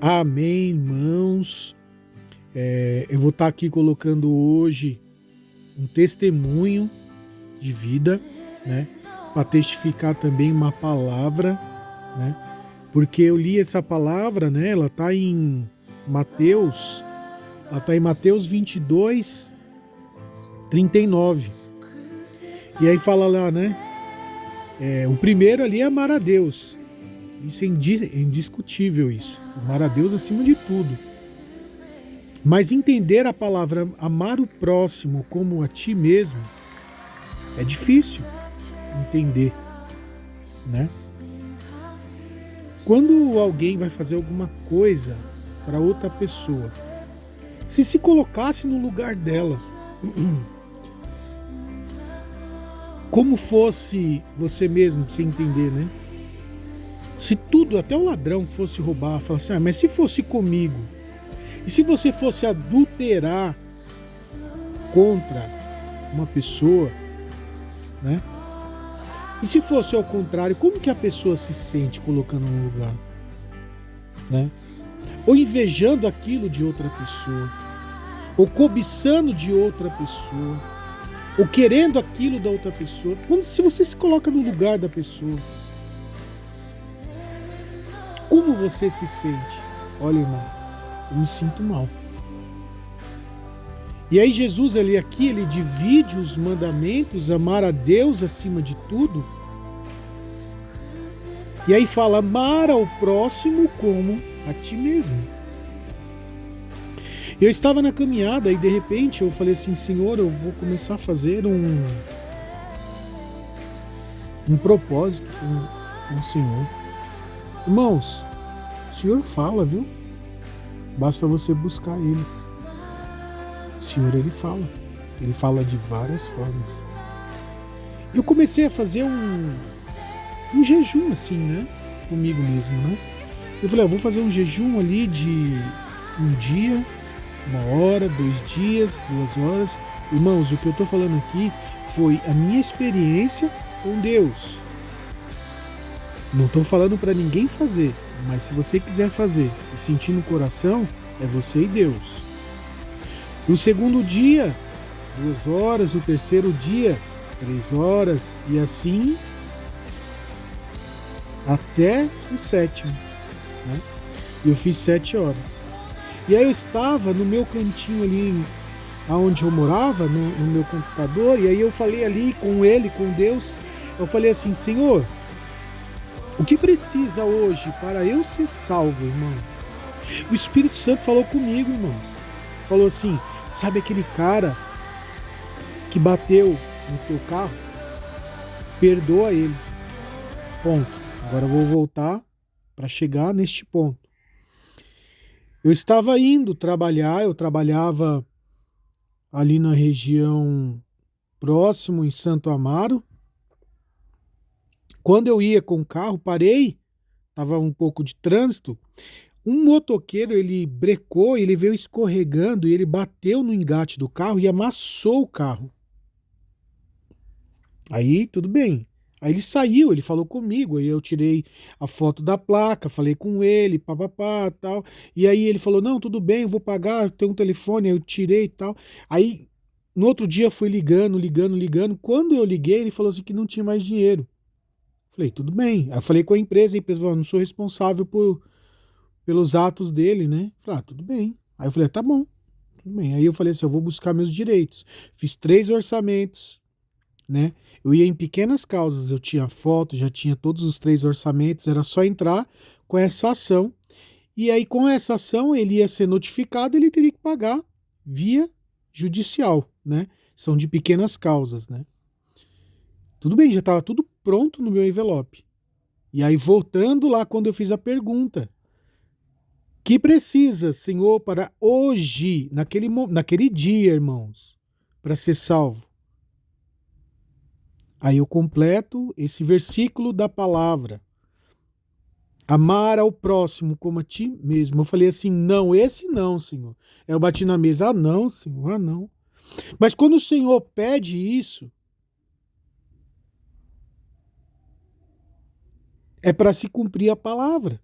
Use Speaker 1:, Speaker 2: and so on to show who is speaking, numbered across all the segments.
Speaker 1: Amém, irmãos. Eu vou estar aqui colocando hoje um testemunho de vida, né? Para testificar também uma palavra, né? Porque eu li essa palavra, né? Ela está em Mateus 22, 39. E aí fala lá, né? O primeiro ali é amar a Deus. Isso é indiscutível isso. Amar a Deus acima de tudo. Mas entender a palavra amar o próximo como a ti mesmo é difícil entender, né? Quando alguém vai fazer alguma coisa para outra pessoa, se colocasse no lugar dela, como fosse você mesmo, pra você entender, né? Se tudo, até o ladrão fosse roubar, falar assim, mas se fosse comigo, e se você fosse adulterar contra uma pessoa, né? E se fosse ao contrário, como que a pessoa se sente colocando no lugar, né? Ou invejando aquilo de outra pessoa, ou cobiçando de outra pessoa, ou querendo aquilo da outra pessoa. Se você se coloca no lugar da pessoa, como você se sente? Olha, irmão, eu me sinto mal. E aí Jesus ele divide os mandamentos, amar a Deus acima de tudo. E aí fala, amar ao próximo como a ti mesmo. Eu estava na caminhada e de repente eu falei assim, Senhor, eu vou começar a fazer um propósito com o Senhor. Irmãos, o Senhor fala, viu? Basta você buscar Ele. O Senhor, Ele fala de várias formas. Eu comecei a fazer um jejum assim, né? Comigo mesmo, né? Eu falei, eu vou fazer um jejum ali de um dia, 1 hora, 2 dias, 2 horas. Irmãos, o que eu tô falando aqui foi a minha experiência com Deus. Não tô falando para ninguém fazer, mas se você quiser fazer e sentir no coração, é você e Deus. No segundo dia, 2 horas, o terceiro dia, 3 horas, e assim até o sétimo, né? Eu fiz 7 horas. E aí eu estava no meu cantinho ali, onde eu morava, no meu computador, e aí eu falei ali com Ele, com Deus, eu falei assim, Senhor, o que precisa hoje para eu ser salvo, irmão? O Espírito Santo falou comigo, irmãos. Falou assim, sabe aquele cara que bateu no teu carro? Perdoa ele. Ponto. Agora eu vou voltar para chegar neste ponto. Eu estava indo trabalhar, eu trabalhava ali na região próximo, em Santo Amaro. Quando eu ia com o carro, parei, estava um pouco de trânsito, um motoqueiro, ele brecou, ele veio escorregando e ele bateu no engate do carro e amassou o carro. Aí, tudo bem. Aí ele saiu, ele falou comigo, aí eu tirei a foto da placa, falei com ele, papapá, tal. E aí ele falou, não, tudo bem, eu vou pagar, tem um telefone, aí eu tirei e tal. Aí, no outro dia, eu fui ligando. Quando eu liguei, ele falou assim que não tinha mais dinheiro. Falei, tudo bem. Aí eu falei com a empresa falou, não sou responsável pelos atos dele, né? Falei, tudo bem. Aí eu falei, tá bom, tudo bem. Aí eu falei assim, eu vou buscar meus direitos. Fiz 3 orçamentos, né? Eu ia em pequenas causas, eu tinha foto, já tinha todos os 3 orçamentos, era só entrar com essa ação. E aí, com essa ação, ele ia ser notificado, ele teria que pagar via judicial, né? São de pequenas causas, né? Tudo bem, já estava tudo pronto no meu envelope. E aí, voltando lá, quando eu fiz a pergunta, que precisa, Senhor, para hoje, naquele dia, irmãos, para ser salvo? Aí eu completo esse versículo da palavra. Amar ao próximo como a ti mesmo. Eu falei assim, não, esse não, Senhor. Eu bati na mesa, não, Senhor, não. Mas quando o Senhor pede isso, é para se cumprir a palavra.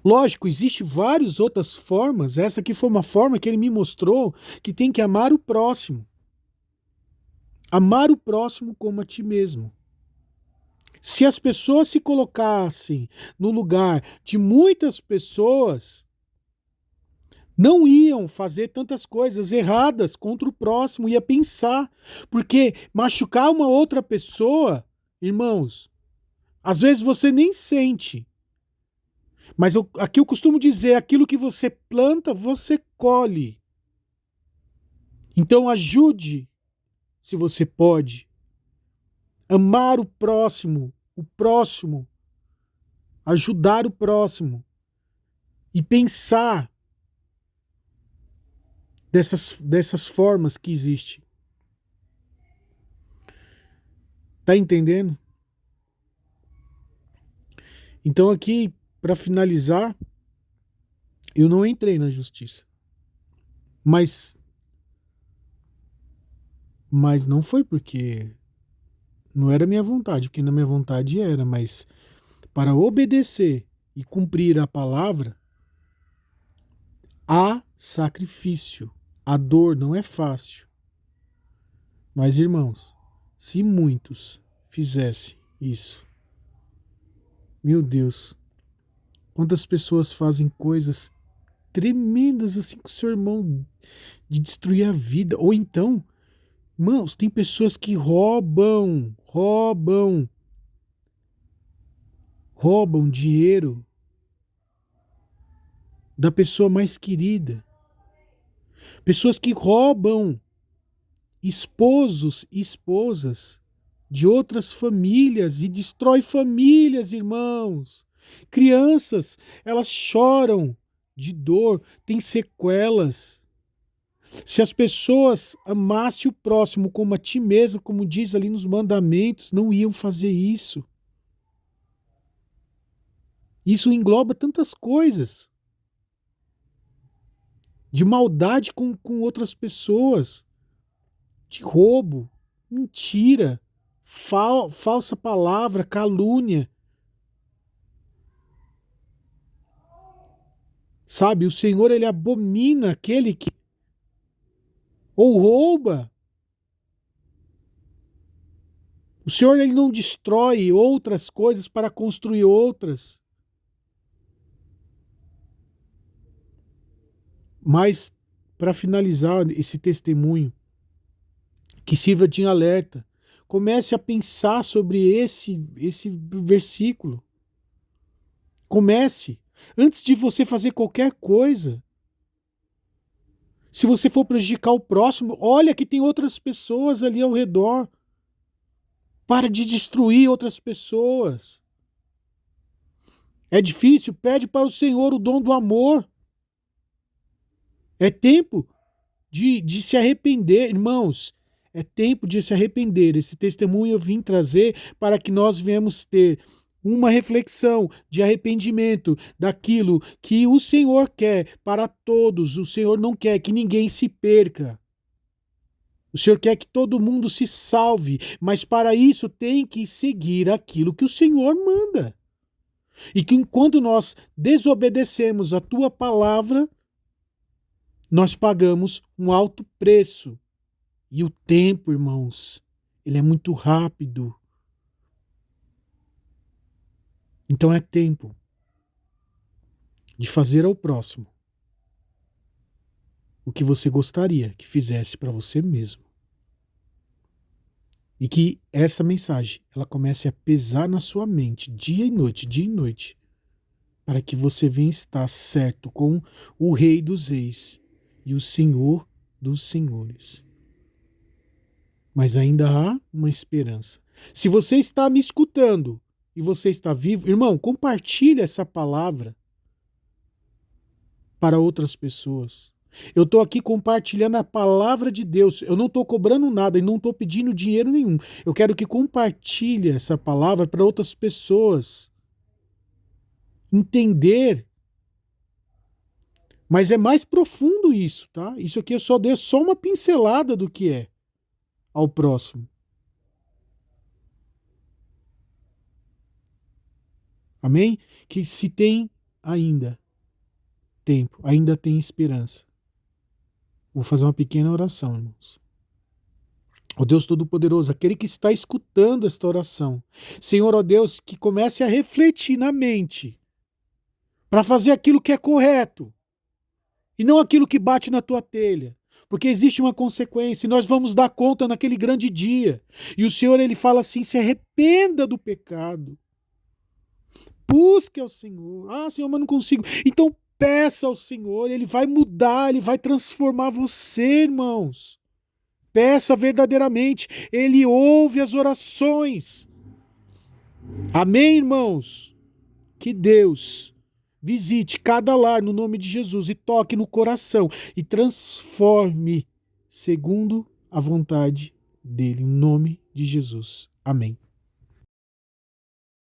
Speaker 1: Lógico, existe várias outras formas. Essa aqui foi uma forma que ele me mostrou que tem que amar o próximo. Amar o próximo como a ti mesmo. Se as pessoas se colocassem no lugar de muitas pessoas, não iam fazer tantas coisas erradas contra o próximo, ia pensar. Porque machucar uma outra pessoa, irmãos, às vezes você nem sente. Mas aqui eu costumo dizer, aquilo que você planta, você colhe. Então ajude, se você pode, amar o próximo, ajudar o próximo e pensar dessas formas que existem. Tá entendendo? Então aqui, para finalizar, eu não entrei na justiça. Mas não foi porque não era minha vontade, porque na minha vontade era, mas para obedecer e cumprir a palavra, há sacrifício. A dor não é fácil. Mas, irmãos, se muitos fizessem isso, meu Deus, quantas pessoas fazem coisas tremendas assim com o seu irmão de destruir a vida. Ou então, irmãos, tem pessoas que roubam dinheiro da pessoa mais querida. Pessoas que roubam esposos e esposas de outras famílias e destrói famílias, irmãos. Crianças, elas choram de dor, têm sequelas. Se as pessoas amassem o próximo como a ti mesmo, como diz ali nos mandamentos, não iam fazer isso. Isso engloba tantas coisas. De maldade com outras pessoas. De roubo, mentira, falsa palavra, calúnia. Sabe, o Senhor, ele abomina aquele que ou rouba. O Senhor, ele não destrói outras coisas para construir outras. Mas, para finalizar esse testemunho, que sirva de alerta, comece a pensar sobre esse versículo. Comece. Antes de você fazer qualquer coisa, se você for prejudicar o próximo, olha que tem outras pessoas ali ao redor. Para de destruir outras pessoas. É difícil? Pede para o Senhor o dom do amor. É tempo de se arrepender, irmãos. É tempo de se arrepender. Esse testemunho eu vim trazer para que nós venhamos ter uma reflexão de arrependimento daquilo que o Senhor quer para todos. O Senhor não quer que ninguém se perca. O Senhor quer que todo mundo se salve, mas para isso tem que seguir aquilo que o Senhor manda. E que enquanto nós desobedecemos a tua palavra, nós pagamos um alto preço. E o tempo, irmãos, ele é muito rápido. Então é tempo de fazer ao próximo o que você gostaria que fizesse para você mesmo. E que essa mensagem ela comece a pesar na sua mente dia e noite, para que você venha estar certo com o Rei dos Reis e o Senhor dos Senhores. Mas ainda há uma esperança. Se você está me escutando e você está vivo, irmão, compartilhe essa palavra para outras pessoas. Eu estou aqui compartilhando a palavra de Deus. Eu não estou cobrando nada e não estou pedindo dinheiro nenhum. Eu quero que compartilhe essa palavra para outras pessoas. Entender. Mas é mais profundo isso, tá? Isso aqui eu só dei só uma pincelada do que é ao próximo. Amém? Que se tem tempo, ainda tem esperança. Vou fazer uma pequena oração, irmãos. Ó Deus Todo-Poderoso, aquele que está escutando esta oração, Senhor, ó Deus, que comece a refletir na mente para fazer aquilo que é correto e não aquilo que bate na tua telha. Porque existe uma consequência e nós vamos dar conta naquele grande dia. E o Senhor, ele fala assim, se arrependa do pecado. Busque ao Senhor. Ah, Senhor, mas não consigo. Então peça ao Senhor, ele vai mudar, ele vai transformar você, irmãos. Peça verdadeiramente, ele ouve as orações. Amém, irmãos? Que Deus visite cada lar no nome de Jesus e toque no coração e transforme segundo a vontade dele, em nome de Jesus. Amém.